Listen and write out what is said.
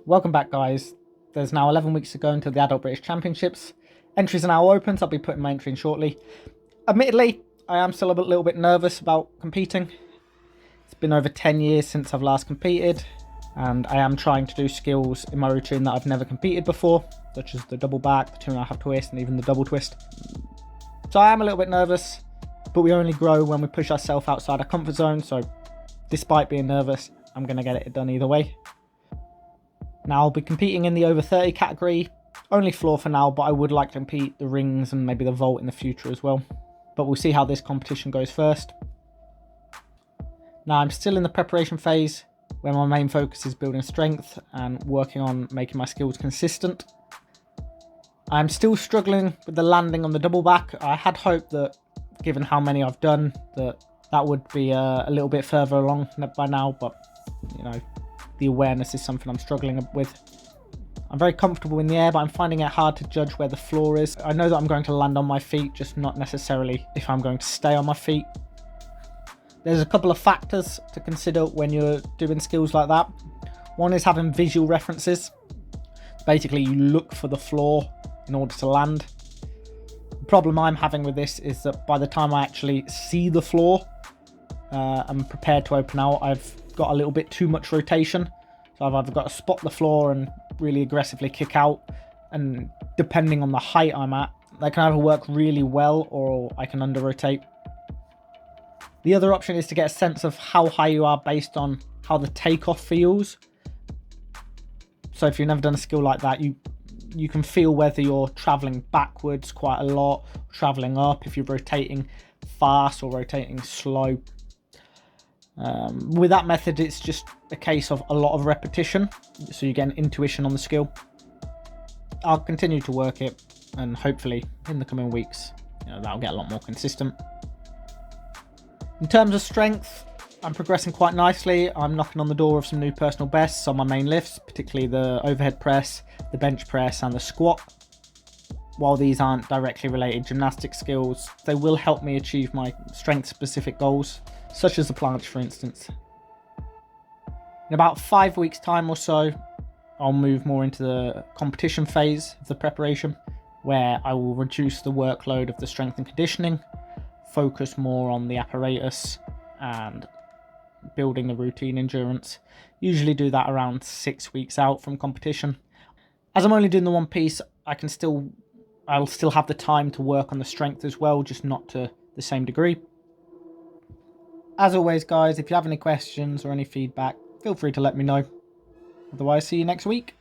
Welcome back, guys. There's now 11 weeks to go until the Adult British Championships. Entries are now open, so I'll be putting my entry in shortly. Admittedly, I am still a little bit nervous about competing. It's been over 10 years since I've last competed, and I am trying to do skills in my routine that I've never competed before, such as the double back, the 2.5 twist, and even the double twist. So I am a little bit nervous, but we only grow when we push ourselves outside our comfort zone, so despite being nervous, I'm going to get it done either way. Now I'll be competing in the over 30 category, only floor for now, but I would like to compete the rings and maybe the vault in the future as well. But we'll see how this competition goes first. Now I'm still in the preparation phase, where my main focus is building strength and working on making my skills consistent. I'm still struggling with the landing on the double back. I had hoped that, given how many I've done, that would be a little bit further along by now, but you know, the awareness is something I'm struggling with. I'm very comfortable in the air, but I'm finding it hard to judge where the floor is. I know that I'm going to land on my feet, just not necessarily if I'm going to stay on my feet. There's a couple of factors to consider when you're doing skills like that. One is having visual references. Basically, you look for the floor in order to land. The problem I'm having with this is that by the time I actually see the floor, I'm prepared to open out, I've got a little bit too much rotation. So I've either got to spot the floor and really aggressively kick out, and depending on the height I'm at, that can either work really well or I can under rotate. The other option is to get a sense of how high you are based on how the takeoff feels. So if you've never done a skill like that, you can feel whether you're traveling backwards quite a lot, traveling up, if you're rotating fast or rotating slow. With that method, it's just a case of a lot of repetition, so you get an intuition on the skill. I'll continue to work it, and hopefully in the coming weeks, that'll get a lot more consistent. In terms of strength, I'm progressing quite nicely. I'm knocking on the door of some new personal bests on my main lifts, particularly the overhead press, the bench press, and the squat. While these aren't directly related gymnastics skills, they will help me achieve my strength-specific goals, such as the planche, for instance. In about 5 weeks' time or so, I'll move more into the competition phase of the preparation, where I will reduce the workload of the strength and conditioning, focus more on the apparatus and building the routine endurance. Usually do that around 6 weeks out from competition. As I'm only doing the one piece, I'll still have the time to work on the strength as well, just not to the same degree. As always, guys, if you have any questions or any feedback, feel free to let me know. Otherwise, see you next week.